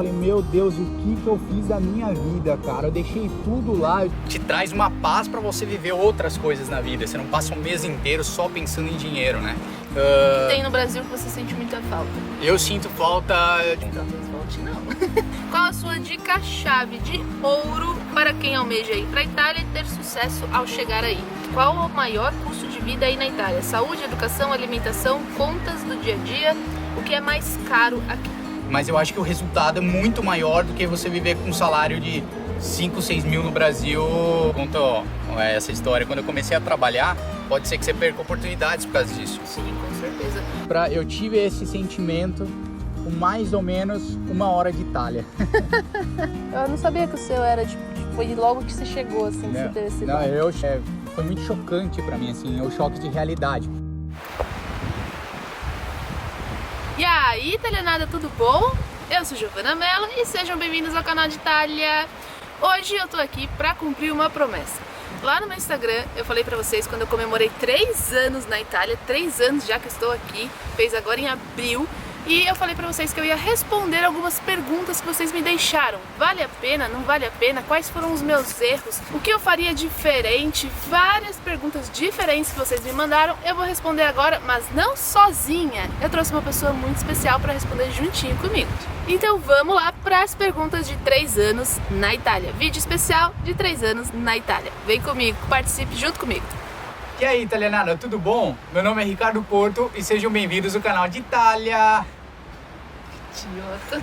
falei, meu Deus, o que eu fiz da minha vida, cara? Eu deixei tudo lá. Te traz uma paz pra você viver outras coisas na vida. Você não passa um mês inteiro só pensando em dinheiro, né? O que tem no Brasil que você sente muita falta? Eu sinto falta... Não. Qual a sua dica-chave de ouro para quem almeja ir pra Itália e ter sucesso ao chegar aí? Qual o maior custo de vida aí na Itália? Saúde, educação, alimentação, contas do dia a dia? O que é mais caro aqui? Mas eu acho que o resultado é muito maior do que você viver com um salário de 5, 6 mil no Brasil. Contou essa história. Quando eu comecei a trabalhar, pode ser que você perca oportunidades por causa disso. Sim, com certeza. Eu tive esse sentimento com mais ou menos 1 hora de Itália. Eu não sabia que o seu era, foi logo que você chegou, assim, que você teve esse... Não, foi muito chocante pra mim, assim, o choque de realidade. E aí, italianada, tudo bom? Eu sou Giovana Mello e sejam bem-vindos ao canal de Itália. Hoje eu tô aqui pra cumprir uma promessa. Lá no meu Instagram eu falei pra vocês quando eu comemorei 3 anos na Itália, 3 anos já que estou aqui, fez agora em abril. E eu falei pra vocês que eu ia responder algumas perguntas que vocês me deixaram. Vale a pena? Não vale a pena? Quais foram os meus erros? O que eu faria diferente? Várias perguntas diferentes que vocês me mandaram. Eu vou responder agora, mas não sozinha. Eu trouxe uma pessoa muito especial pra responder juntinho comigo. Então vamos lá para as perguntas de 3 anos na Itália. Vídeo especial de 3 anos na Itália. Vem comigo, participe junto comigo. E aí, italianada, tudo bom? Meu nome é Ricardo Porto e sejam bem-vindos ao canal de Itália. Idiota.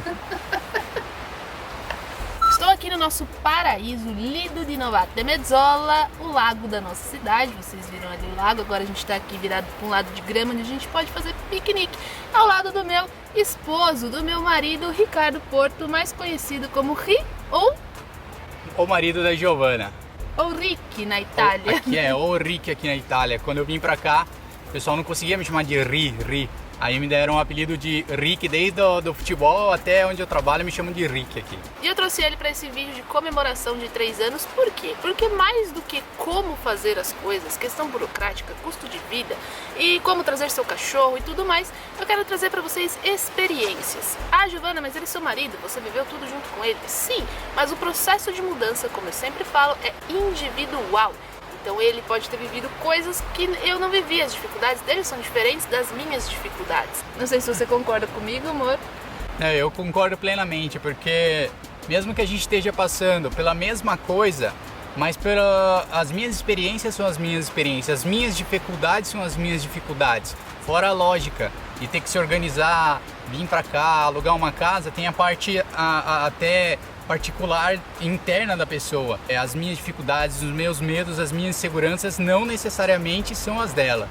Estou aqui no nosso paraíso, Lido di Novato de Mezzola, o lago da nossa cidade. Vocês viram ali o lago, agora a gente está aqui virado para um lado de grama onde a gente pode fazer piquenique ao lado do meu esposo, do meu marido, Ricardo Porto, mais conhecido como Ri ou O marido da Giovana. ou Rick na Itália. Aqui o Rick aqui na Itália. Quando eu vim pra cá, o pessoal não conseguia me chamar de Ri. Aí me deram o apelido de Rick, desde do futebol até onde eu trabalho, me chamam de Rick aqui. E eu trouxe ele para esse vídeo de comemoração de 3 anos, por quê? Porque mais do que como fazer as coisas, questão burocrática, custo de vida e como trazer seu cachorro e tudo mais, eu quero trazer para vocês experiências. Ah, Giovana, mas ele é seu marido, você viveu tudo junto com ele? Sim, mas o processo de mudança, como eu sempre falo, é individual. Então ele pode ter vivido coisas que eu não vivi, as dificuldades dele são diferentes das minhas dificuldades. Não sei se você concorda comigo, amor. Eu concordo plenamente, porque mesmo que a gente esteja passando pela mesma coisa, mas as minhas experiências são as minhas experiências, as minhas dificuldades são as minhas dificuldades. Fora a lógica de ter que se organizar, vir pra cá, alugar uma casa, tem a parte até particular interna da pessoa. As minhas dificuldades, os meus medos, as minhas inseguranças não necessariamente são as dela.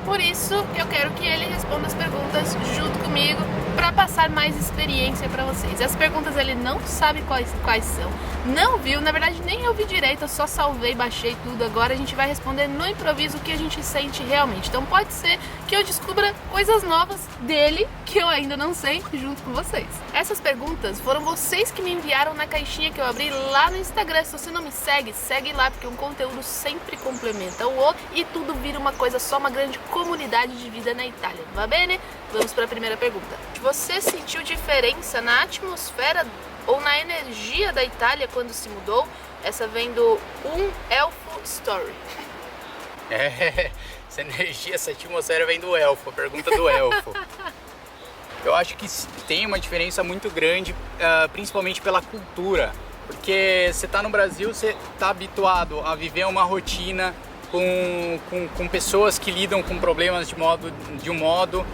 Por isso eu quero que ele responda as perguntas junto comigo para passar mais experiência para vocês. As perguntas ele não sabe quais são, não viu, na verdade nem eu vi direito, eu só salvei, baixei tudo. Agora a gente vai responder no improviso o que a gente sente realmente. Então pode ser que eu descubra coisas novas dele que eu ainda não sei junto com vocês. Essas perguntas foram vocês que me enviaram na caixinha que eu abri lá no Instagram. Se você não me segue, segue lá, porque um conteúdo sempre complementa o outro e tudo vira uma coisa só, uma grande comunidade de vida na Itália. Va bene? Vamos para a primeira pergunta. Você sentiu diferença na atmosfera ou na energia da Itália quando se mudou? Essa vem do Elfo Story. Essa energia, essa atmosfera vem do elfo, a pergunta do elfo. Eu acho que tem uma diferença muito grande, principalmente pela cultura. Porque você está no Brasil, você está habituado a viver uma rotina com pessoas que lidam com problemas de um modo,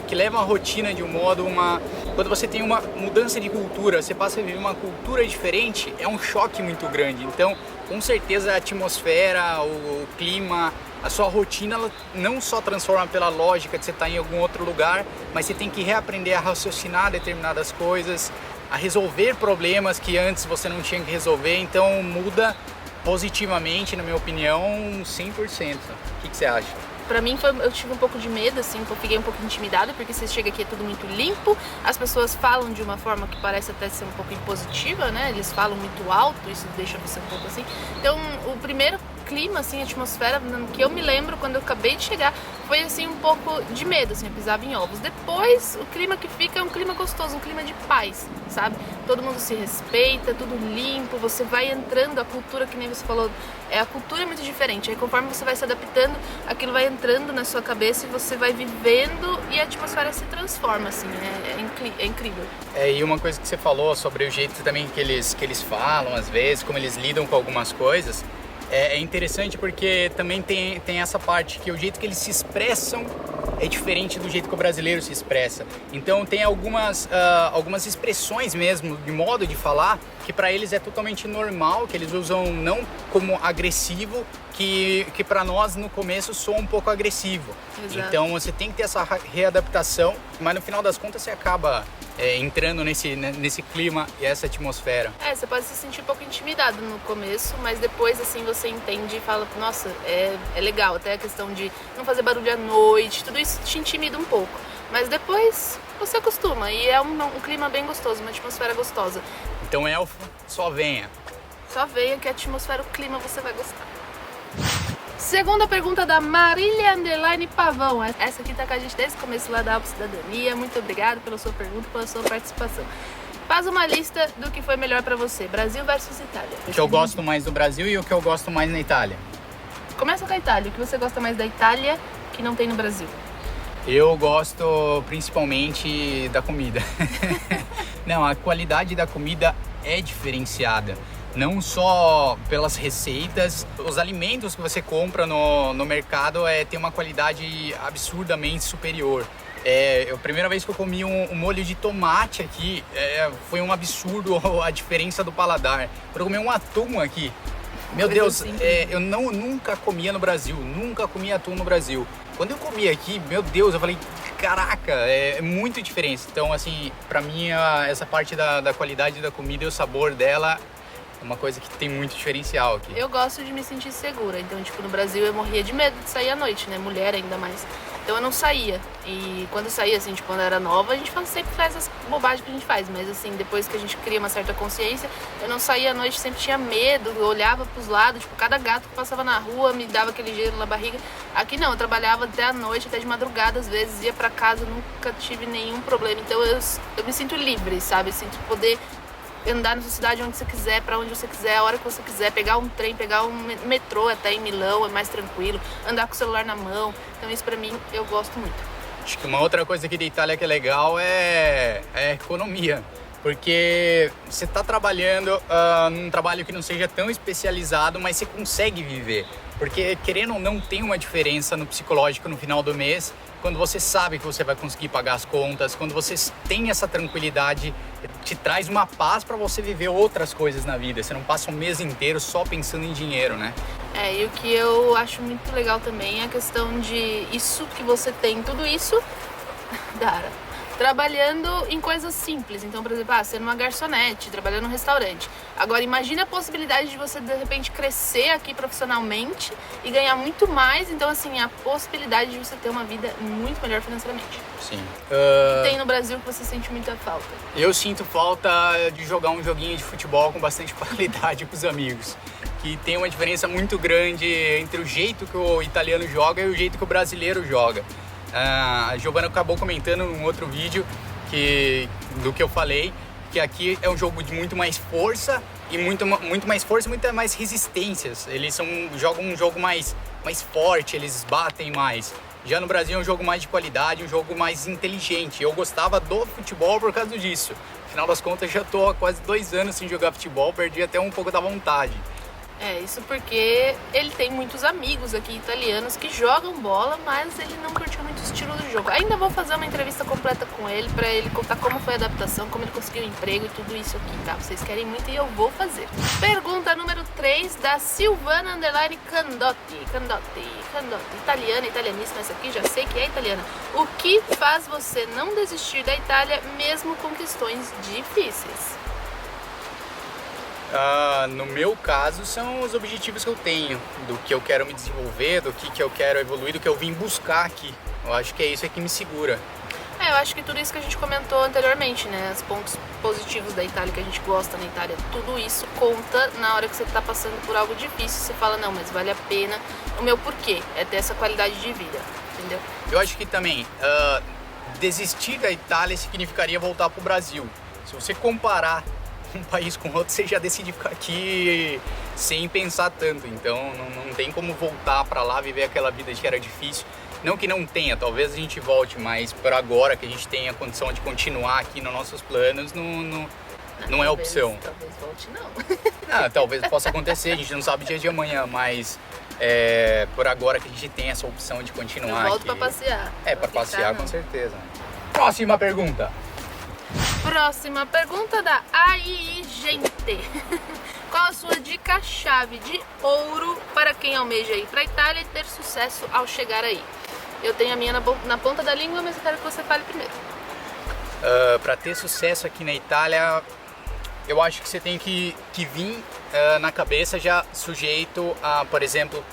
que levam a rotina de um modo, quando você tem uma mudança de cultura, você passa a viver uma cultura diferente, é um choque muito grande. Então, com certeza a atmosfera, o clima, a sua rotina, ela não só transforma pela lógica de você estar em algum outro lugar, mas você tem que reaprender a raciocinar determinadas coisas, a resolver problemas que antes você não tinha que resolver, então muda positivamente, na minha opinião, 100%. O que você acha? Pra mim, eu tive um pouco de medo, assim, eu fiquei um pouco intimidada, porque você chega aqui é tudo muito limpo, as pessoas falam de uma forma que parece até ser um pouco impositiva, né? Eles falam muito alto, isso deixa você um pouco assim. Então, o primeiro clima, assim, a atmosfera, que eu me lembro quando eu acabei de chegar, foi assim um pouco de medo, assim, eu pisava em ovos. Depois, o clima que fica é um clima gostoso, um clima de paz, sabe? Todo mundo se respeita, tudo limpo, você vai entrando, a cultura, que nem você falou, a cultura é muito diferente. Aí conforme você vai se adaptando, aquilo vai entrando na sua cabeça e você vai vivendo e a atmosfera se transforma, assim, é incrível. E uma coisa que você falou sobre o jeito também que eles falam, às vezes, como eles lidam com algumas coisas, é interessante porque também tem essa parte que o jeito que eles se expressam é diferente do jeito que o brasileiro se expressa. Então tem algumas expressões mesmo, de modo de falar, que para eles é totalmente normal, que eles usam não como agressivo, que para nós no começo soa um pouco agressivo. Exato. Então você tem que ter essa readaptação, mas no final das contas você acaba entrando nesse clima e essa atmosfera. Você pode se sentir um pouco intimidado no começo, mas depois assim você entende e fala, nossa, é legal, até a questão de não fazer barulho à noite, tudo isso te intimida um pouco. Mas depois você acostuma e é um clima bem gostoso, uma atmosfera gostosa. Então, elfo, só venha. Só venha que a atmosfera, o clima você vai gostar. Segunda pergunta da Marília Underline Pavão. Essa aqui tá com a gente desde o começo lá da Alpo Cidadania. Muito obrigada pela sua pergunta, pela sua participação. Faz uma lista do que foi melhor pra você, Brasil versus Itália. O que eu gosto mais do Brasil e o que eu gosto mais na Itália. Começa com a Itália. O que você gosta mais da Itália que não tem no Brasil? Eu gosto principalmente da comida. Não, a qualidade da comida é diferenciada. Não só pelas receitas, os alimentos que você compra no mercado tem uma qualidade absurdamente superior. A primeira vez que eu comi um molho de tomate aqui, foi um absurdo a diferença do paladar. Quando eu comi um atum aqui, meu Deus, eu nunca comia no Brasil, nunca comi atum no Brasil. Quando eu comi aqui, meu Deus, eu falei, caraca, é muito diferente. Então, assim, pra mim, essa parte da qualidade da comida e o sabor dela é uma coisa que tem muito diferencial aqui. Eu gosto de me sentir segura, então, tipo, no Brasil eu morria de medo de sair à noite, né, mulher ainda mais. Então eu não saía, e quando eu saía, assim, tipo, quando eu era nova, a gente sempre faz as bobagens que a gente faz, mas assim, depois que a gente cria uma certa consciência, eu não saía à noite, sempre tinha medo, eu olhava pros lados, tipo, cada gato que passava na rua me dava aquele gelo na barriga. Aqui não, eu trabalhava até a noite, até de madrugada, às vezes, ia pra casa, nunca tive nenhum problema, então eu me sinto livre, sabe, eu sinto poder andar na sua cidade onde você quiser, pra onde você quiser, a hora que você quiser, pegar um trem, pegar um metrô até em Milão, é mais tranquilo, andar com o celular na mão. Então isso pra mim, eu gosto muito. Acho que uma outra coisa aqui da Itália que é legal é a economia. Porque você está trabalhando num trabalho que não seja tão especializado, mas você consegue viver. Porque, querendo ou não, tem uma diferença no psicológico no final do mês, quando você sabe que você vai conseguir pagar as contas, quando você tem essa tranquilidade, te traz uma paz para você viver outras coisas na vida. Você não passa um mês inteiro só pensando em dinheiro, né? E o que eu acho muito legal também é a questão de isso que você tem, tudo isso, Dara, trabalhando em coisas simples. Então, por exemplo, sendo uma garçonete, trabalhando num restaurante. Agora, imagine a possibilidade de você, de repente, crescer aqui profissionalmente e ganhar muito mais. Então, assim, a possibilidade de você ter uma vida muito melhor financeiramente. Sim. O que tem no Brasil que você sente muita falta? Eu sinto falta de jogar um joguinho de futebol com bastante qualidade com os amigos. Que tem uma diferença muito grande entre o jeito que o italiano joga e o jeito que o brasileiro joga. A Giovana acabou comentando num outro vídeo do que eu falei, que aqui é um jogo de muito mais força e muito mais força e muita mais resistências. Eles jogam um jogo mais forte, eles batem mais. Já no Brasil é um jogo mais de qualidade, um jogo mais inteligente. Eu gostava do futebol por causa disso. Afinal das contas, já estou há quase 2 anos sem jogar futebol, perdi até um pouco da vontade. Isso porque ele tem muitos amigos aqui italianos que jogam bola, mas ele não curtiu muito o estilo do jogo. Ainda vou fazer uma entrevista completa com ele pra ele contar como foi a adaptação, como ele conseguiu o emprego e tudo isso aqui, tá? Vocês querem muito e eu vou fazer. Pergunta número 3 da Silvana Underline Candotti. Italiana, italianíssima essa aqui, já sei que é italiana. O que faz você não desistir da Itália mesmo com questões difíceis? No meu caso, são os objetivos que eu tenho, do que eu quero me desenvolver, do que eu quero evoluir, do que eu vim buscar aqui. Eu acho que é isso que me segura. Eu acho que tudo isso que a gente comentou anteriormente, né? Os pontos positivos da Itália, que a gente gosta na Itália, tudo isso conta na hora que você tá passando por algo difícil. Você fala, não, mas vale a pena. O meu porquê é ter essa qualidade de vida, entendeu? Eu acho que também desistir da Itália significaria voltar pro Brasil. Se você comparar um país com outro, você já decide ficar aqui sem pensar tanto. Então não tem como voltar para lá, viver aquela vida de que era difícil. Não que não tenha, talvez a gente volte, mas por agora que a gente tenha a condição de continuar aqui nos nossos planos, não é opção. Talvez volte não. Talvez possa acontecer, a gente não sabe o dia de amanhã, mas por agora que a gente tem essa opção de continuar. Eu volto aqui. pra passear. Pra passear com certeza. Próxima pergunta. Próxima pergunta da AI Gente. Qual a sua dica-chave de ouro para quem almeja ir para a Itália e ter sucesso ao chegar aí? Eu tenho a minha na ponta da língua, mas eu quero que você fale primeiro. Para ter sucesso aqui na Itália, eu acho que você tem que vir na cabeça já sujeito a, por exemplo,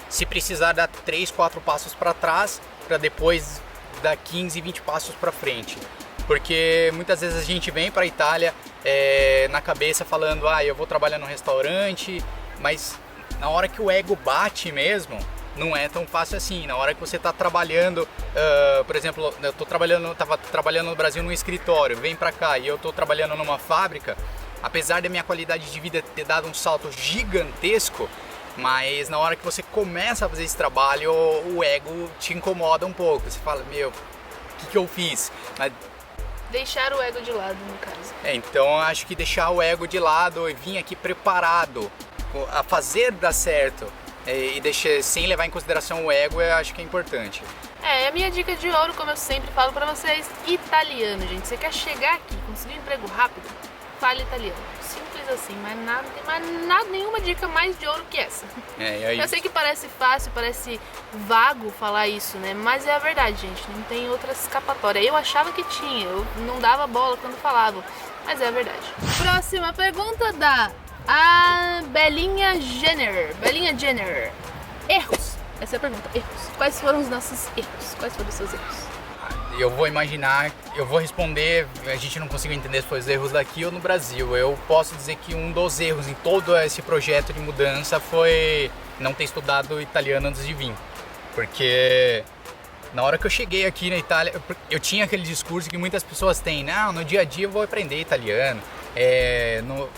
se precisar dar 3, 4 passos para trás, para depois dar 15, 20 passos para frente. Porque muitas vezes a gente vem para a Itália na cabeça falando, eu vou trabalhar no restaurante, mas na hora que o ego bate mesmo, não é tão fácil assim. Na hora que você está trabalhando, por exemplo, eu estava trabalhando no Brasil num escritório, vem para cá e eu estou trabalhando numa fábrica, apesar da minha qualidade de vida ter dado um salto gigantesco, mas na hora que você começa a fazer esse trabalho, o ego te incomoda um pouco. Você fala, meu, o que eu fiz? Mas deixar o ego de lado, no caso. Então acho que deixar o ego de lado e vir aqui preparado a fazer dar certo e deixar sem levar em consideração o ego, eu acho que é importante. A minha dica de ouro, como eu sempre falo pra vocês, italiano, gente. Você quer chegar aqui, conseguir um emprego rápido? Fale italiano. Simples assim, mas nada, não tem mais nada, nenhuma dica mais de ouro que essa. Eu sei que parece fácil, parece vago falar isso, né? Mas é a verdade, gente. Não tem outra escapatória. Eu achava que tinha, eu não dava bola quando falava, mas é a verdade. Próxima pergunta da Belinha Jenner. Belinha Jenner. Erros. Essa é a pergunta. Erros. Quais foram os nossos erros? Quais foram os seus erros? Eu vou imaginar, eu vou responder, a gente não conseguiu entender se foi os erros daqui ou no Brasil. Eu posso dizer que um dos erros em todo esse projeto de mudança foi não ter estudado italiano antes de vir. Porque na hora que eu cheguei aqui na Itália, eu tinha aquele discurso que muitas pessoas têm, não, no dia a dia eu vou aprender italiano.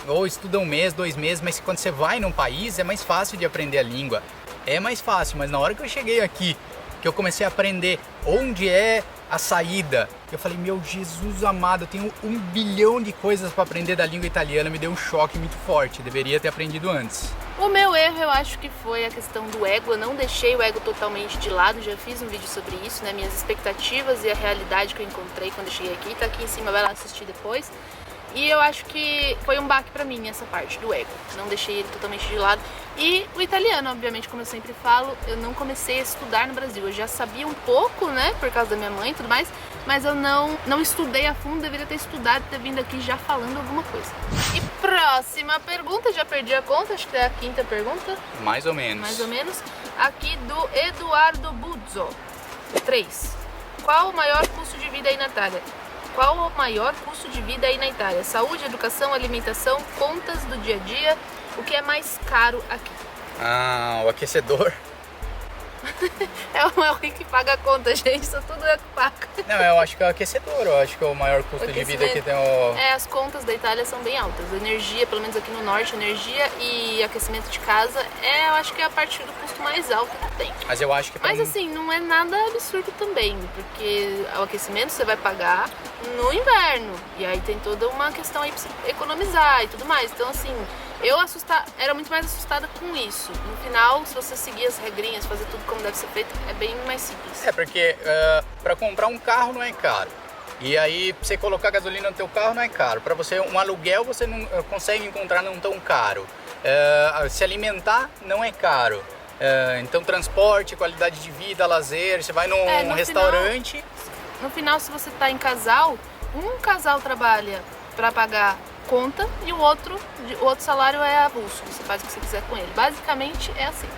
Ou estuda 1 mês, 2 meses, mas quando você vai num país é mais fácil de aprender a língua. É mais fácil, mas na hora que eu cheguei aqui, que eu comecei a aprender onde é a saída, eu falei, meu Jesus amado, eu tenho 1 bilhão de coisas para aprender da língua italiana, me deu um choque muito forte, deveria ter aprendido antes. O meu erro, eu acho que foi a questão do ego. Eu não deixei o ego totalmente de lado, já fiz um vídeo sobre isso, né, minhas expectativas e a realidade que eu encontrei quando eu cheguei aqui, tá aqui em cima, vai lá assistir depois. E eu acho que foi um baque pra mim essa parte do ego, não deixei ele totalmente de lado. E o italiano, obviamente, como eu sempre falo, eu não comecei a estudar no Brasil. Eu já sabia um pouco, né, por causa da minha mãe e tudo mais, mas eu não estudei a fundo, deveria ter estudado, ter vindo aqui já falando alguma coisa. E próxima pergunta, já perdi a conta, acho que é a 5ª pergunta. Mais ou menos. Mais ou menos. Aqui do Eduardo Buzzo. 3. Qual o maior custo de vida aí na Itália? Qual o maior custo de vida aí na Itália? Saúde, educação, alimentação, contas do dia a dia. O que é mais caro aqui? O aquecedor. É o Elri que paga a conta, gente. Isso tudo é que paga. Não, eu acho que é o aquecedor. Eu acho que é o maior custo de vida que tem o... As contas da Itália são bem altas. Energia, pelo menos aqui no norte, energia e aquecimento de casa eu acho que é a parte do custo mais alto que tem. Mas eu acho que... Mas assim, não é nada absurdo também, porque o aquecimento você vai pagar no inverno. E aí tem toda uma questão aí pra você economizar e tudo mais. Então assim, eu era muito mais assustada com isso. No final, se você seguir as regrinhas, fazer tudo como deve ser feito, é bem mais simples. Porque para comprar um carro não é caro. E aí, pra você colocar gasolina no teu carro não é caro. Para você, um aluguel você não consegue encontrar não tão caro. Se alimentar não é caro. Então, transporte, qualidade de vida, lazer, você vai num restaurante... No final, se você tá em casal, um casal trabalha para pagar conta e o outro salário é avulso, você faz o que você quiser com ele. Basicamente é assim.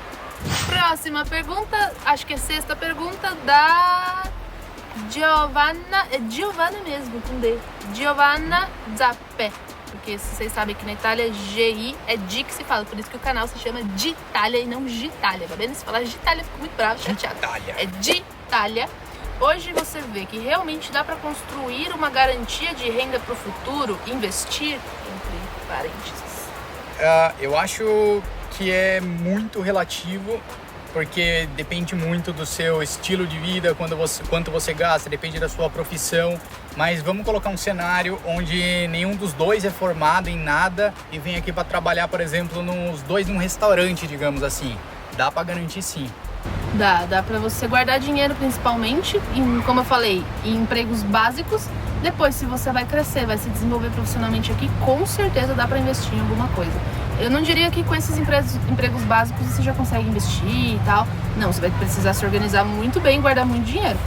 Próxima pergunta, acho que é 6ª pergunta da Giovanna, é Giovanna mesmo, com D. Giovanna Zappé. Porque vocês sabem que na Itália GI é Di que se fala, por isso que o canal se chama Gitália e não Gitália, tá vendo? Se falar Gitália, fico muito bravo, chateado. É Gitália. Hoje você vê que realmente dá para construir uma garantia de renda para o futuro, investir, entre parênteses. Eu acho que é muito relativo, porque depende muito do seu estilo de vida, quanto você gasta, depende da sua profissão. Mas vamos colocar um cenário onde nenhum dos dois é formado em nada e vem aqui para trabalhar, por exemplo, os dois num restaurante, digamos assim. Dá para garantir sim. Dá pra você guardar dinheiro principalmente, como eu falei, em empregos básicos. Depois, se você vai crescer, vai se desenvolver profissionalmente aqui, com certeza dá pra investir em alguma coisa. Eu não diria que com esses empregos básicos você já consegue investir e tal. Não, você vai precisar se organizar muito bem e guardar muito dinheiro.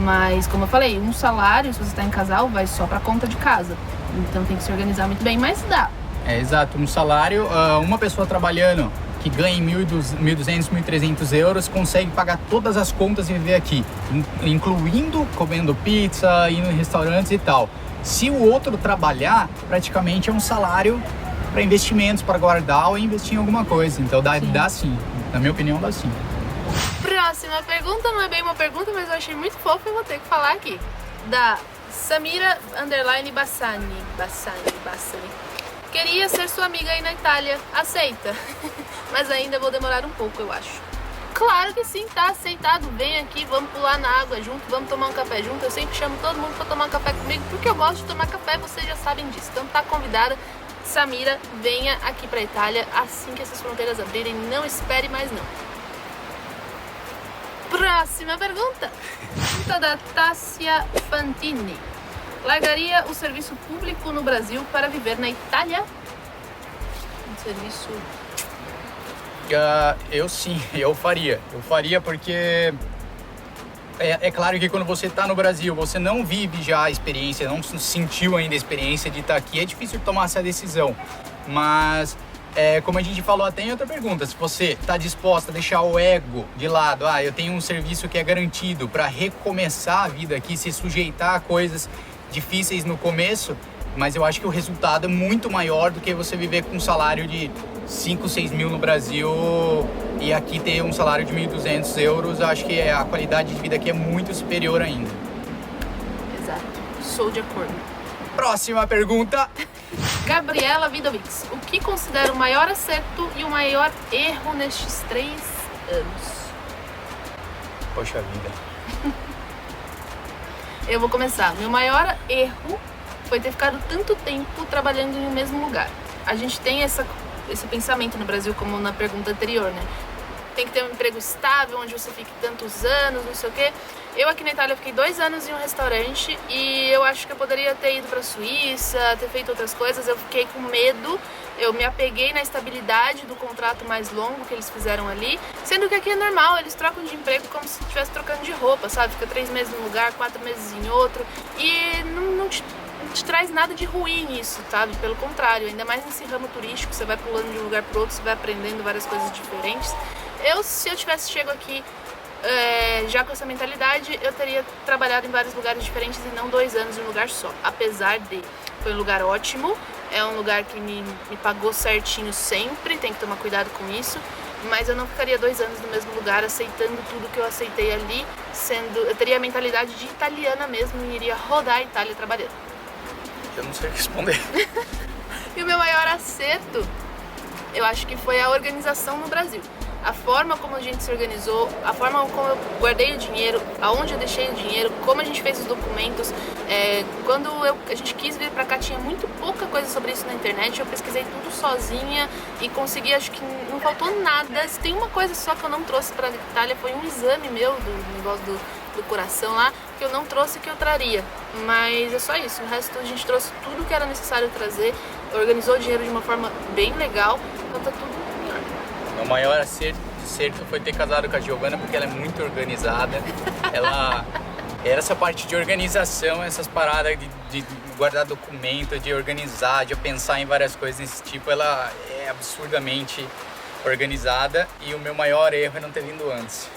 Mas, como eu falei, um salário, se você está em casal, vai só pra conta de casa. Então tem que se organizar muito bem, mas dá. Exato. Um salário, uma pessoa trabalhando que ganha 1.200, 1.300 euros, consegue pagar todas as contas e viver aqui, incluindo comendo pizza, indo em restaurantes e tal. Se o outro trabalhar, praticamente é um salário para investimentos, para guardar ou investir em alguma coisa. Então dá sim, na minha opinião dá sim. Próxima pergunta, não é bem uma pergunta, mas eu achei muito fofa e vou ter que falar aqui. Da Samira Bassani. Queria ser sua amiga aí na Itália, aceita? Mas ainda vou demorar um pouco, eu acho. Claro que sim, tá aceitado. Vem aqui, vamos pular na água junto, vamos tomar um café junto. Eu sempre chamo todo mundo pra tomar um café comigo, porque eu gosto de tomar café, vocês já sabem disso. Então tá convidada, Samira, venha aqui pra Itália assim que essas fronteiras abrirem. Não espere mais não. Próxima pergunta. Pergunta da Tássia Fantini. Largaria o serviço público no Brasil para viver na Itália? Um serviço... Eu sim, eu faria. Eu faria porque... É claro que quando você está no Brasil, você não vive já a experiência, não sentiu ainda a experiência de estar aqui, é difícil tomar essa decisão. Mas, como a gente falou até em outra pergunta, se você está disposta a deixar o ego de lado, eu tenho um serviço que é garantido para recomeçar a vida aqui, se sujeitar a coisas difíceis no começo, mas eu acho que o resultado é muito maior do que você viver com um salário de 5, 6 mil no Brasil e aqui ter um salário de 1.200 euros. Eu acho que a qualidade de vida aqui é muito superior ainda. Exato, sou de acordo. Próxima pergunta. Gabriela Vidovics. O que considera o maior acerto e o maior erro nestes 3 anos? Poxa vida. Eu vou começar. Meu maior erro foi ter ficado tanto tempo trabalhando em um mesmo lugar. A gente tem esse pensamento no Brasil, como na pergunta anterior, né? Tem que ter um emprego estável, onde você fique tantos anos, não sei o quê. Eu aqui na Itália fiquei 2 anos em um restaurante e eu acho que eu poderia ter ido pra Suíça, ter feito outras coisas. Eu fiquei com medo, eu me apeguei na estabilidade do contrato mais longo que eles fizeram ali, sendo que aqui é normal, eles trocam de emprego como se estivesse trocando de roupa, sabe? Fica 3 meses num lugar, 4 meses em outro e não te traz nada de ruim isso, sabe? Pelo contrário, ainda mais nesse ramo turístico, você vai pulando de um lugar pro outro, você vai aprendendo várias coisas diferentes. Se eu tivesse chego aqui já com essa mentalidade, eu teria trabalhado em vários lugares diferentes e não 2 anos em um lugar só. Apesar de, foi um lugar ótimo, é um lugar que me pagou certinho sempre, tem que tomar cuidado com isso, mas eu não ficaria 2 anos no mesmo lugar aceitando tudo que eu aceitei ali, eu teria a mentalidade de italiana mesmo e iria rodar a Itália trabalhando. Eu não sei o que responder. E o meu maior acerto, eu acho que foi a organização no Brasil. A forma como a gente se organizou, a forma como eu guardei o dinheiro, aonde eu deixei o dinheiro, como a gente fez os documentos. Quando a gente quis vir pra cá, tinha muito pouca coisa sobre isso na internet. Eu pesquisei tudo sozinha e consegui, acho que não faltou nada. Se tem uma coisa só que eu não trouxe pra Itália, foi um exame meu do negócio do coração lá, que eu não trouxe e que eu traria. Mas é só isso, o resto a gente trouxe tudo que era necessário trazer, organizou o dinheiro de uma forma bem legal, então tá tudo melhor. O maior acerto foi ter casado com a Giovanna, porque ela é muito organizada. Essa parte de organização, essas paradas de guardar documento, de organizar, de pensar em várias coisas desse tipo, ela é absurdamente organizada. E o meu maior erro é não ter vindo antes.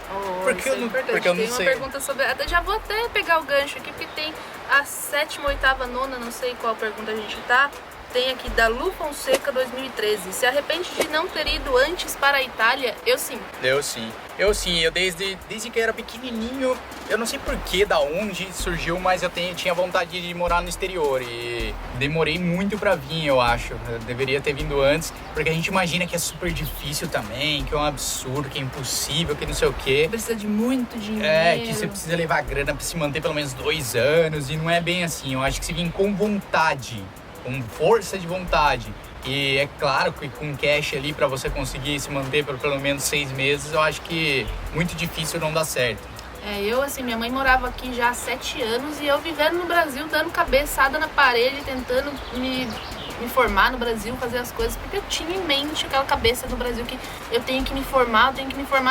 Oh, Porque isso é importante. porque eu não tem uma sei. pergunta sobre... Já vou até pegar o gancho aqui, porque tem a 7ª, 8ª, 9ª, não sei qual pergunta a gente tá. Tem aqui da Lu Fonseca 2013. Se arrepende de não ter ido antes para a Itália? Eu sim. Eu sim, desde que eu era pequenininho, eu não sei porquê, da onde surgiu, mas eu tinha vontade de morar no exterior e demorei muito pra vir, eu acho. Eu deveria ter vindo antes, porque a gente imagina que é super difícil também, que é um absurdo, que é impossível, que não sei o quê. Precisa de muito dinheiro. É, que você precisa levar grana pra se manter pelo menos 2 anos e não é bem assim. Eu acho que se vir com vontade, com força de vontade, e é claro que com cash ali para você conseguir se manter por pelo menos 6 meses, eu acho que muito difícil não dar certo. Eu assim, minha mãe morava aqui já há 7 anos e eu vivendo no Brasil, dando cabeçada na parede, tentando me formar no Brasil, fazer as coisas, porque eu tinha em mente aquela cabeça do Brasil que eu tenho que me formar,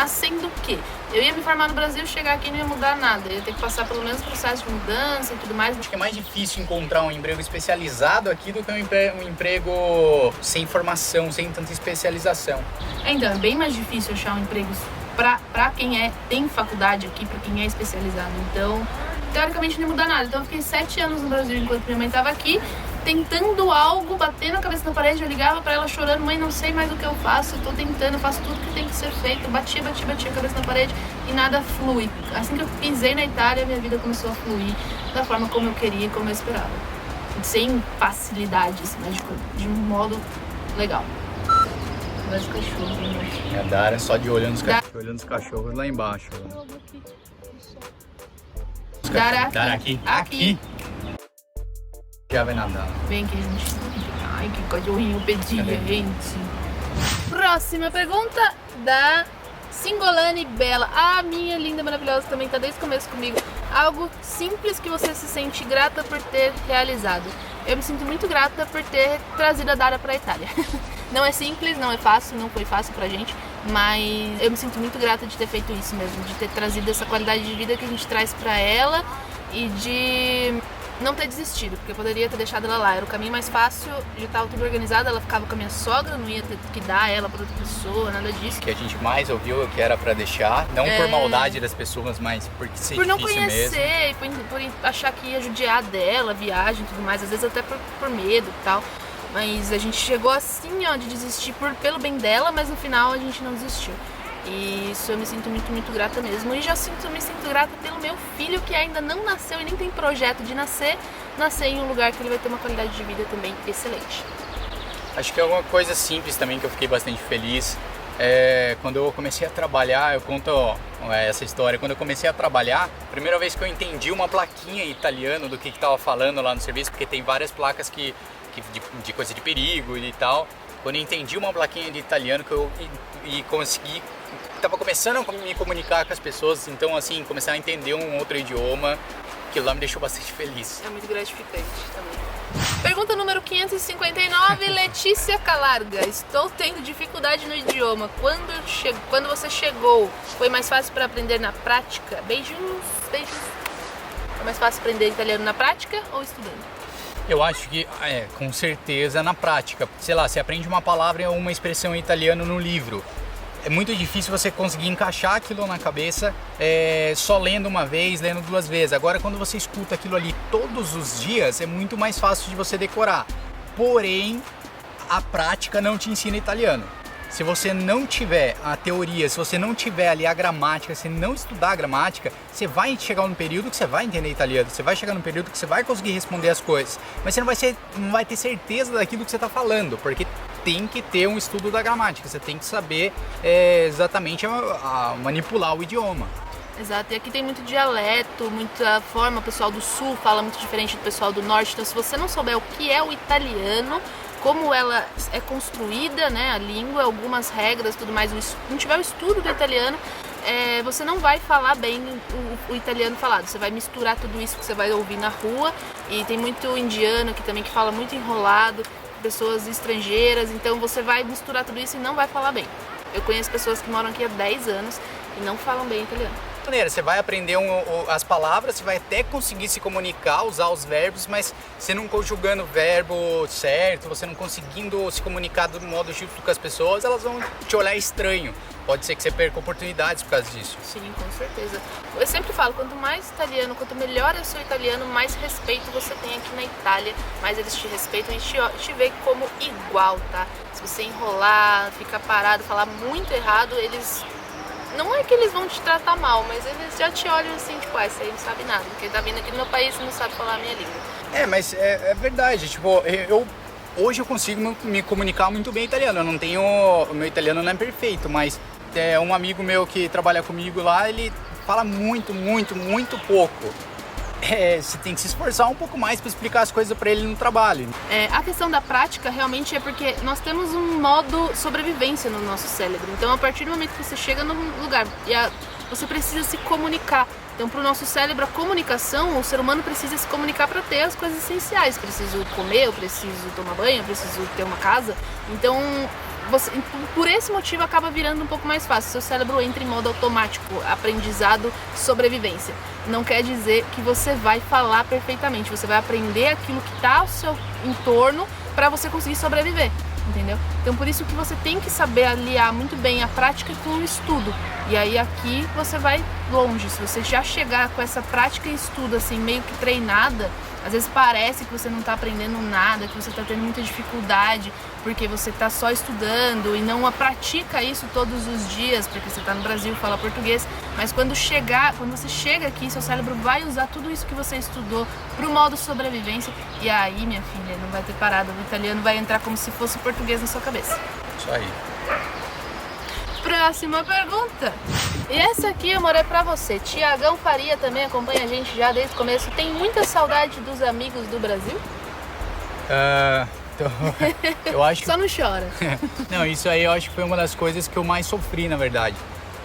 sendo que eu ia me formar no Brasil, chegar aqui não ia mudar nada, eu ia ter que passar pelo menos processo de mudança e tudo mais. Acho que é mais difícil encontrar um emprego especializado aqui do que um emprego sem formação, sem tanta especialização. Então, é bem mais difícil achar um emprego pra quem tem faculdade aqui, pra quem é especializado. Então, teoricamente não ia mudar nada. Então, eu fiquei 7 anos no Brasil enquanto minha mãe estava aqui, tentando algo, batendo a cabeça na parede. Eu ligava pra ela chorando: mãe, não sei mais o que eu faço, eu tô tentando, eu faço tudo que tem que ser feito. Batia a cabeça na parede e nada flui. Assim que eu pisei na Itália, minha vida começou a fluir da forma como eu queria e como eu esperava. Sem facilidades, mas de um modo legal. Mas cachorro, né? A Dara só de olhando os cachorros lá embaixo. Dara aqui. Aqui. Já vai nadar. Vem aqui, gente. Ai, que cachorrinho obediente. Próxima pergunta da Singolane Bela. A minha linda, maravilhosa, também tá desde o começo comigo. Algo simples que você se sente grata por ter realizado. Eu me sinto muito grata por ter trazido a Dara pra Itália. Não é simples, não é fácil, não foi fácil pra gente, mas eu me sinto muito grata de ter feito isso mesmo, de ter trazido essa qualidade de vida que a gente traz pra ela e de não ter desistido, porque eu poderia ter deixado ela lá. Era o caminho mais fácil, já estava tudo organizado, ela ficava com a minha sogra, não ia ter que dar ela pra outra pessoa, nada disso. O que a gente mais ouviu que era pra deixar, não por maldade das pessoas, mas porque ser por não difícil conhecer, por achar que ia judiar dela, viagem e tudo mais, às vezes até por medo e tal. Mas a gente chegou assim, ó, de desistir pelo bem dela, mas no final a gente não desistiu. E isso eu me sinto muito, muito grata mesmo. E já me sinto grata pelo meu filho, que ainda não nasceu e nem tem projeto de nascer em um lugar que ele vai ter uma qualidade de vida também excelente. Acho que é uma coisa simples também que eu fiquei bastante feliz. Quando eu comecei a trabalhar, eu conto essa história. Quando eu comecei a trabalhar, primeira vez que eu entendi uma plaquinha em italiano do que estava falando lá no serviço, porque tem várias placas de coisa de perigo e tal. Quando eu entendi uma plaquinha de italiano e consegui, estava começando a me comunicar com as pessoas, então assim, começar a entender um outro idioma, aquilo lá me deixou bastante feliz. É muito gratificante também. Pergunta número 559, Letícia Calarga. Estou tendo dificuldade no idioma. Quando você chegou, foi mais fácil para aprender na prática? Beijos. Foi mais fácil aprender italiano na prática ou estudando? Eu acho que, com certeza, na prática. Sei lá, você aprende uma palavra ou uma expressão em italiano no livro. É muito difícil você conseguir encaixar aquilo na cabeça só lendo uma vez, lendo 2 vezes. Agora, quando você escuta aquilo ali todos os dias, é muito mais fácil de você decorar. Porém, a prática não te ensina italiano. Se você não tiver a teoria, se você não tiver ali a gramática, se não estudar a gramática, você vai chegar num período que você vai entender italiano, você vai chegar num período que você vai conseguir responder as coisas, mas você não vai ter certeza daquilo que você está falando, porque tem que ter um estudo da gramática, você tem que saber exatamente manipular o idioma. Exato, e aqui tem muito dialeto, muita forma, o pessoal do sul fala muito diferente do pessoal do norte, então se você não souber o que é o italiano, como ela é construída, né, a língua, algumas regras e tudo mais, não tiver o estudo do italiano, você não vai falar bem o italiano falado, você vai misturar tudo isso que você vai ouvir na rua, e tem muito indiano aqui também que fala muito enrolado, pessoas estrangeiras, então você vai misturar tudo isso e não vai falar bem. Eu conheço pessoas que moram aqui há 10 anos e não falam bem italiano. maneira, você vai aprender as palavras, você vai até conseguir se comunicar, usar os verbos, mas você não conjugando o verbo certo, você não conseguindo se comunicar do modo justo com as pessoas, elas vão te olhar estranho. Pode ser que você perca oportunidades por causa disso. Sim, com certeza. Eu sempre falo, quanto mais italiano, quanto melhor é o seu italiano, mais respeito você tem aqui na Itália, mais eles te respeitam e te veem como igual, tá? Se você enrolar, ficar parado, falar muito errado, eles... Não é que eles vão te tratar mal, mas eles já te olham assim, tipo, esse aí não sabe nada, porque tá vindo aqui no meu país e não sabe falar a minha língua. Mas é verdade, tipo, hoje eu consigo me comunicar muito bem italiano, eu não tenho... O meu italiano não é perfeito, mas um amigo meu que trabalha comigo lá, ele fala muito pouco. Você tem que se esforçar um pouco mais para explicar as coisas para ele no trabalho. A questão da prática realmente é porque nós temos um modo sobrevivência no nosso cérebro. Então, a partir do momento que você chega num lugar você precisa se comunicar. Então, para o nosso cérebro, a comunicação, o ser humano precisa se comunicar para ter as coisas essenciais. Preciso comer, eu preciso tomar banho, eu preciso ter uma casa. Então, por esse motivo, acaba virando um pouco mais fácil. Seu cérebro entra em modo automático, aprendizado, sobrevivência. Não quer dizer que você vai falar perfeitamente. Você vai aprender aquilo que está ao seu entorno para você conseguir sobreviver. Entendeu? Então por isso que você tem que saber aliar muito bem a prática com o estudo. E aí aqui você vai longe. Se você já chegar com essa prática e estudo assim meio que treinada, às vezes parece que você não está aprendendo nada, que você está tendo muita dificuldade porque você está só estudando e não pratica isso todos os dias, porque você está no Brasil, fala português. Mas quando você chega aqui, seu cérebro vai usar tudo isso que você estudou pro modo sobrevivência. E aí, minha filha, não vai ter parada. O italiano vai entrar como se fosse português na sua cabeça. Isso aí. Próxima pergunta. E essa aqui, amor, é pra você. Tiagão Faria também acompanha a gente já desde o começo. Tem muita saudade dos amigos do Brasil? Eu acho que... Só não chora. Não, isso aí eu acho que foi uma das coisas que eu mais sofri, na verdade.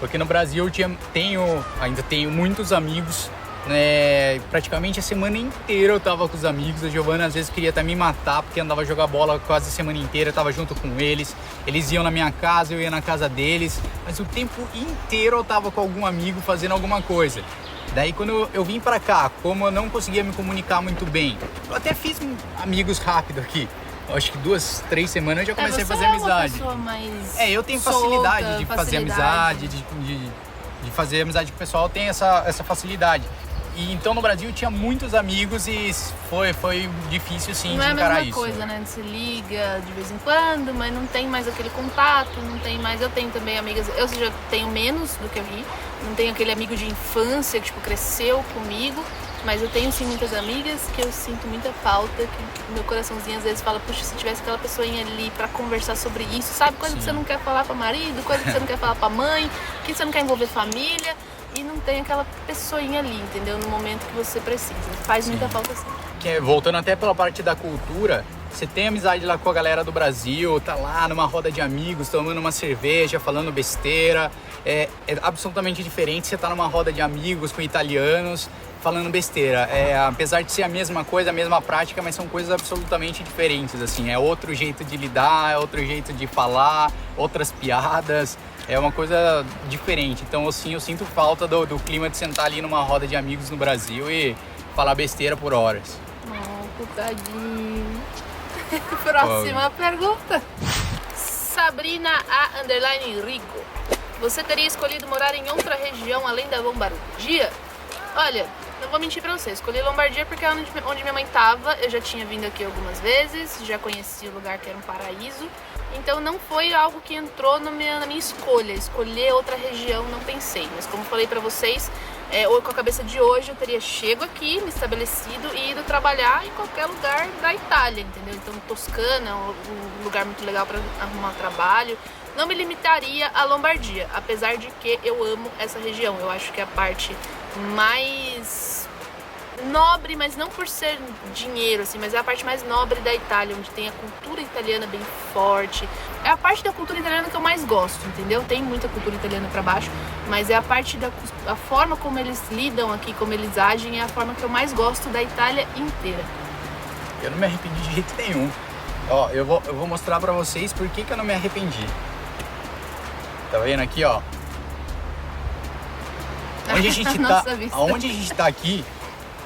Porque no Brasil eu ainda tenho muitos amigos, né? Praticamente a semana inteira eu tava com os amigos. A Giovana às vezes queria até me matar porque andava a jogar bola quase a semana inteira, eu tava junto com eles. Eles iam na minha casa, eu ia na casa deles. Mas o tempo inteiro eu tava com algum amigo fazendo alguma coisa. Daí quando eu vim pra cá, como eu não conseguia me comunicar muito bem, eu até fiz amigos rápido aqui. Acho que 2, 3 semanas eu já comecei a fazer amizade. Você é uma pessoa mais eu tenho facilidade de fazer amizade, de fazer amizade com o pessoal, eu tenho essa facilidade. E então no Brasil eu tinha muitos amigos e foi difícil sim de encarar isso. Não é a mesma coisa, né? Você liga de vez em quando, mas não tem mais aquele contato, não tem mais... Eu tenho também amigas, eu já tenho menos do que eu vi, não tenho aquele amigo de infância que tipo, cresceu comigo. Mas eu tenho sim muitas amigas que eu sinto muita falta, que meu coraçãozinho às vezes fala, puxa, se tivesse aquela pessoinha ali pra conversar sobre isso, sabe? Coisa que você não quer falar pra marido, coisa que você não quer falar pra mãe, que você não quer envolver família e não tem aquela pessoinha ali, entendeu? No momento que você precisa. Faz muita falta sim. Voltando até pela parte da cultura, você tem amizade lá com a galera do Brasil, tá lá numa roda de amigos, tomando uma cerveja, falando besteira. É absolutamente diferente você tá numa roda de amigos com italianos, falando besteira. Apesar de ser a mesma coisa, a mesma prática, mas são coisas absolutamente diferentes, assim. É outro jeito de lidar, é outro jeito de falar, outras piadas. É uma coisa diferente. Então, assim, eu sinto falta do clima de sentar ali numa roda de amigos no Brasil e falar besteira por horas. Oh, tadinho. Próxima pergunta. Sabrina A. Rico. Você teria escolhido morar em outra região além da Lombardia? Olha, não vou mentir pra você, escolhi Lombardia porque é onde minha mãe tava. Eu já tinha vindo aqui algumas vezes, já conheci o lugar que era um paraíso. Então não foi algo que entrou na minha escolha. Escolher outra região, não pensei. Mas como falei pra vocês, com a cabeça de hoje eu teria chego aqui, me estabelecido e ido trabalhar em qualquer lugar da Itália, entendeu? Então Toscana, um lugar muito legal pra arrumar trabalho. Não me limitaria à Lombardia, apesar de que eu amo essa região. Eu acho que é a parte mais nobre, mas não por ser dinheiro, assim, mas é a parte mais nobre da Itália, onde tem a cultura italiana bem forte. É a parte da cultura italiana que eu mais gosto, entendeu? Tem muita cultura italiana pra baixo, mas é a parte a forma como eles lidam aqui, como eles agem, é a forma que eu mais gosto da Itália inteira. Eu não me arrependi de jeito nenhum. Ó, eu vou mostrar pra vocês por que eu não me arrependi. Tá vendo aqui, ó? Onde a gente tá, Nossa vista. aonde a gente tá aqui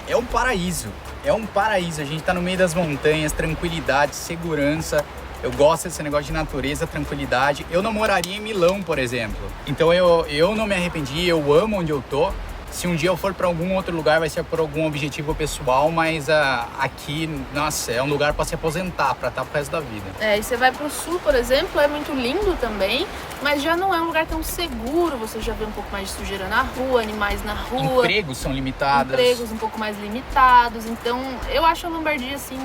é um paraíso. É um paraíso. A gente tá no meio das montanhas, tranquilidade, segurança. Eu gosto desse negócio de natureza, tranquilidade. Eu não moraria em Milão, por exemplo. Então eu não me arrependi, eu amo onde eu tô. Se um dia eu for para algum outro lugar, vai ser por algum objetivo pessoal, mas aqui, nossa, é um lugar para se aposentar, para estar pro resto da vida. E você vai pro sul, por exemplo, é muito lindo também, mas já não é um lugar tão seguro, você já vê um pouco mais de sujeira na rua, animais na rua. Empregos são limitados. Empregos um pouco mais limitados, então eu acho a Lombardia, assim,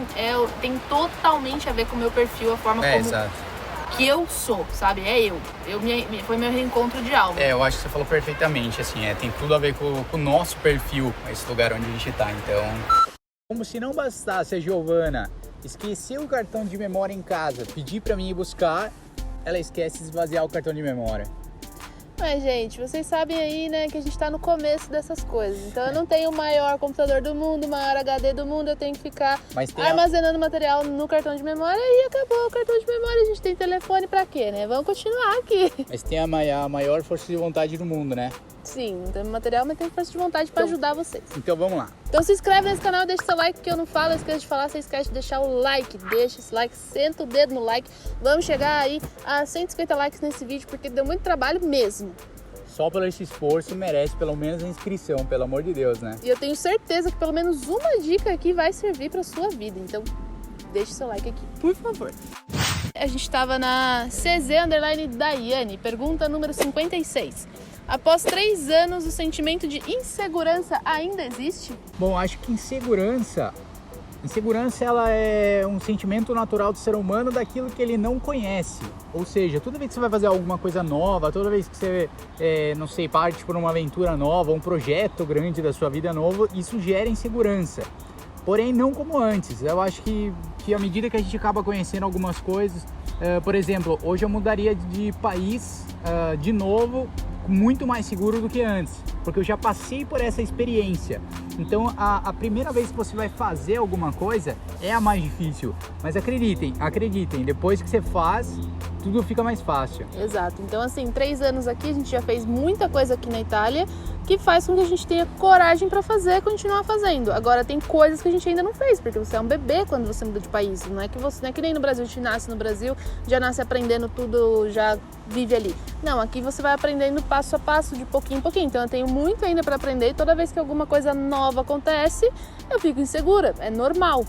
tem totalmente a ver com o meu perfil, a forma como... Exato. Que eu sou, sabe? Foi meu reencontro de alma. Eu acho que você falou perfeitamente, assim, tem tudo a ver com o nosso perfil, esse lugar onde a gente tá, então... Como se não bastasse a Giovana esquecer o cartão de memória em casa, pedir pra mim ir buscar, ela esquece de esvaziar o cartão de memória. Mas, gente, vocês sabem aí, né, que a gente tá no começo dessas coisas. Então eu não tenho o maior computador do mundo, o maior HD do mundo, eu tenho que ficar armazenando material no cartão de memória e acabou o cartão de memória. A gente tem telefone pra quê, né? Vamos continuar aqui. Mas tem a maior força de vontade do mundo, né? Sim, não tem material, mas tem força de vontade pra ajudar vocês. Então vamos lá. Então se inscreve nesse canal, deixa seu like, que eu não falo, esqueça de falar, você esquece de deixar o like, deixa esse like, senta o dedo no like. Vamos chegar aí a 150 likes nesse vídeo, porque deu muito trabalho mesmo. Só pelo esse esforço merece pelo menos a inscrição, pelo amor de Deus, né? E eu tenho certeza que pelo menos uma dica aqui vai servir pra sua vida, então deixa seu like aqui, por favor. A gente estava na CZ_Daiane, pergunta número 56. Após 3 anos, o sentimento de insegurança ainda existe? Bom, acho que insegurança ela é um sentimento natural do ser humano daquilo que ele não conhece. Ou seja, toda vez que você vai fazer alguma coisa nova, toda vez que você, não sei, parte por uma aventura nova, um projeto grande da sua vida novo, isso gera insegurança. Porém, não como antes. Eu acho que à medida que a gente acaba conhecendo algumas coisas, por exemplo, hoje eu mudaria de país de novo, muito mais seguro do que antes, porque eu já passei por essa experiência. Então a primeira vez que você vai fazer alguma coisa é a mais difícil, mas acreditem, depois que você faz, tudo fica mais fácil. Exato, então assim, 3 anos aqui, a gente já fez muita coisa aqui na Itália, que faz com que a gente tenha coragem para fazer e continuar fazendo. Agora tem coisas que a gente ainda não fez, porque você é um bebê quando você muda de país, não é que nem no Brasil, a gente nasce no Brasil, já nasce aprendendo tudo, já vive ali. Não, aqui você vai aprendendo passo a passo, de pouquinho em pouquinho, então eu tenho muito ainda para aprender e toda vez que alguma coisa nova acontece, eu fico insegura, é normal,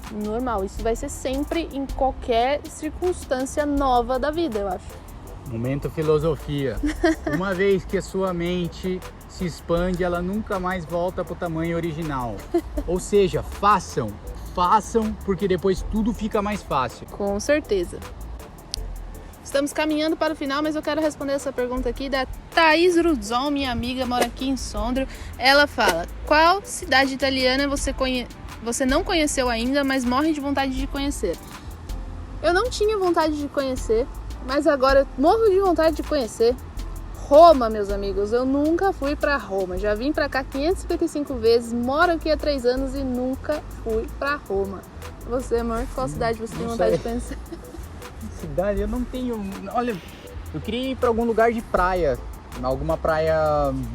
isso vai ser sempre em qualquer circunstância nova da vida, eu acho. Momento filosofia. Uma vez que a sua mente se expande, ela nunca mais volta para o tamanho original. Ou seja, façam, porque depois tudo fica mais fácil. Com certeza. Estamos caminhando para o final, mas eu quero responder essa pergunta aqui da Thaís Ruzzon, minha amiga, mora aqui em Sondrio. Ela fala: qual cidade italiana você não conheceu ainda, mas morre de vontade de conhecer? Eu não tinha vontade de conhecer, mas agora eu morro de vontade de conhecer. Roma, meus amigos, eu nunca fui para Roma. Já vim para cá 555 vezes, moro aqui há 3 anos e nunca fui para Roma. Você, amor, qual cidade você tem vontade de conhecer? Cidade, eu não tenho... Olha, eu queria ir para algum lugar de praia. Alguma praia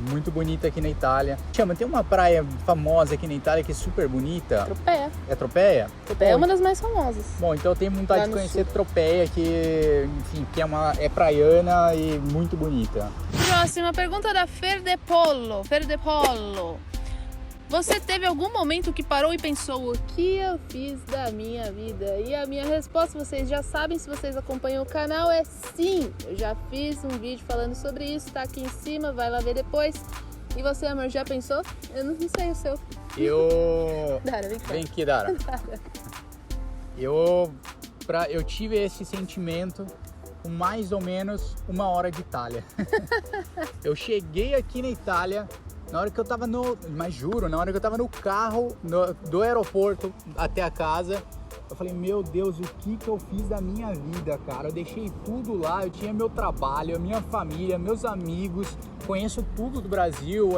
muito bonita aqui na Itália. Tem uma praia famosa aqui na Itália que é super bonita. Tropea. É Tropea? Tropea é uma das mais famosas. Bom, então eu tenho vontade de conhecer Tropea, que, enfim, que é praiana e muito bonita. Próxima pergunta da Fer de Polo. Você teve algum momento que parou e pensou: o que eu fiz da minha vida? E a minha resposta, vocês já sabem, se vocês acompanham o canal, é sim. Eu já fiz um vídeo falando sobre isso, tá aqui em cima, vai lá ver depois. E você, amor, já pensou? Eu não sei o seu. Dara, vem aqui, Dara. Eu tive esse sentimento com mais ou menos 1 hora de Itália. Eu cheguei aqui na Itália, na hora que eu tava na hora que eu tava no carro do aeroporto até a casa, eu falei: meu Deus, o que eu fiz da minha vida, cara? Eu deixei tudo lá, eu tinha meu trabalho, a minha família, meus amigos, conheço tudo do Brasil,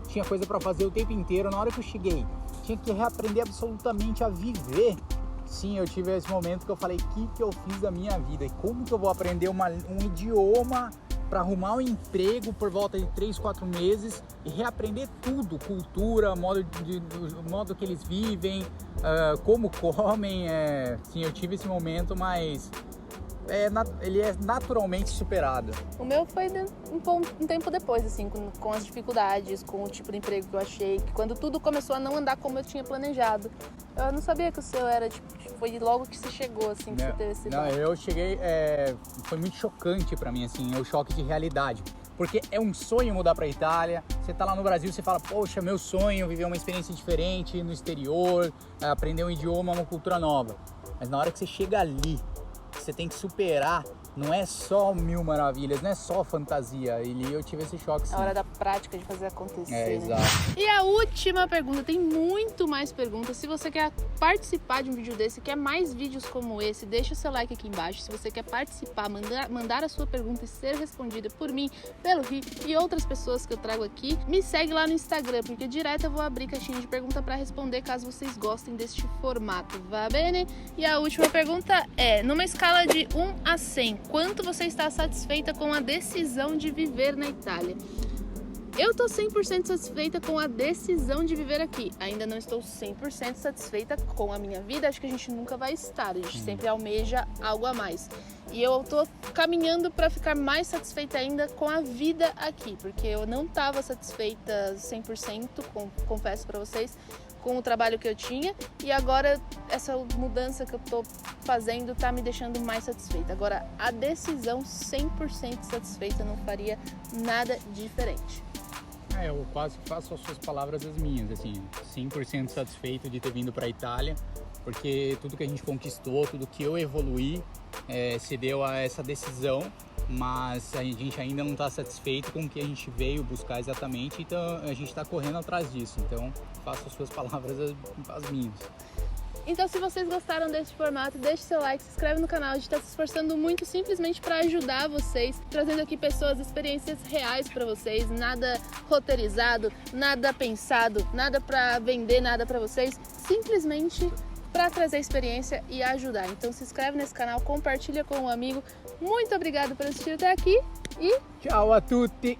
tinha coisa pra fazer o tempo inteiro. Na hora que eu cheguei, tinha que reaprender absolutamente a viver. Sim, eu tive esse momento que eu falei: o que eu fiz da minha vida? E como que eu vou aprender um idioma para arrumar um emprego por volta de 3, 4 meses e reaprender tudo, cultura, modo que eles vivem, como comem. Sim, eu tive esse momento, mas ele é naturalmente superado. O meu foi um tempo depois, assim, com as dificuldades, com o tipo de emprego que eu achei, que quando tudo começou a não andar como eu tinha planejado. Eu não sabia que o seu era, tipo, foi logo que você chegou, assim, que você teve esse... Não, eu cheguei, foi muito chocante pra mim, assim, o choque de realidade. Porque é um sonho mudar pra Itália, você tá lá no Brasil, você fala, poxa, meu sonho, viver uma experiência diferente no exterior, aprender um idioma, uma cultura nova. Mas na hora que você chega ali, você tem que superar, não é só mil maravilhas, não é só fantasia. E eu tive esse choque, sim. A hora da prática de fazer acontecer, né? Exato. E a última pergunta, tem muito mais perguntas. Se você quer participar de um vídeo desse, quer mais vídeos como esse, deixa o seu like aqui embaixo. Se você quer participar, mandar a sua pergunta e ser respondida por mim, pelo Ri e outras pessoas que eu trago aqui, me segue lá no Instagram, porque direto eu vou abrir caixinha de pergunta para responder caso vocês gostem deste formato, va bene? E a última pergunta é, numa escala de 1 a 100, quanto você está satisfeita com a decisão de viver na Itália? Eu tô 100% satisfeita com a decisão de viver aqui. Ainda não estou 100% satisfeita com a minha vida. Acho que a gente nunca vai estar. A gente sempre almeja algo a mais. E eu tô caminhando para ficar mais satisfeita ainda com a vida aqui. Porque eu não estava satisfeita 100%, confesso para vocês, com o trabalho que eu tinha. E agora essa mudança que eu tô fazendo tá me deixando mais satisfeita. Agora, a decisão 100% satisfeita, não faria nada diferente. Eu quase faço as suas palavras as minhas, assim, 100% satisfeito de ter vindo para a Itália, porque tudo que a gente conquistou, tudo que eu evoluí, se deu a essa decisão, mas a gente ainda não está satisfeito com o que a gente veio buscar exatamente, então a gente está correndo atrás disso, então faço as suas palavras as minhas. Então, se vocês gostaram desse formato, deixe seu like, se inscreve no canal. A gente está se esforçando muito simplesmente para ajudar vocês, trazendo aqui pessoas, experiências reais para vocês, nada roteirizado, nada pensado, nada para vender, nada para vocês, simplesmente para trazer experiência e ajudar. Então, se inscreve nesse canal, compartilha com um amigo. Muito obrigada por assistir até aqui e tchau a tutti!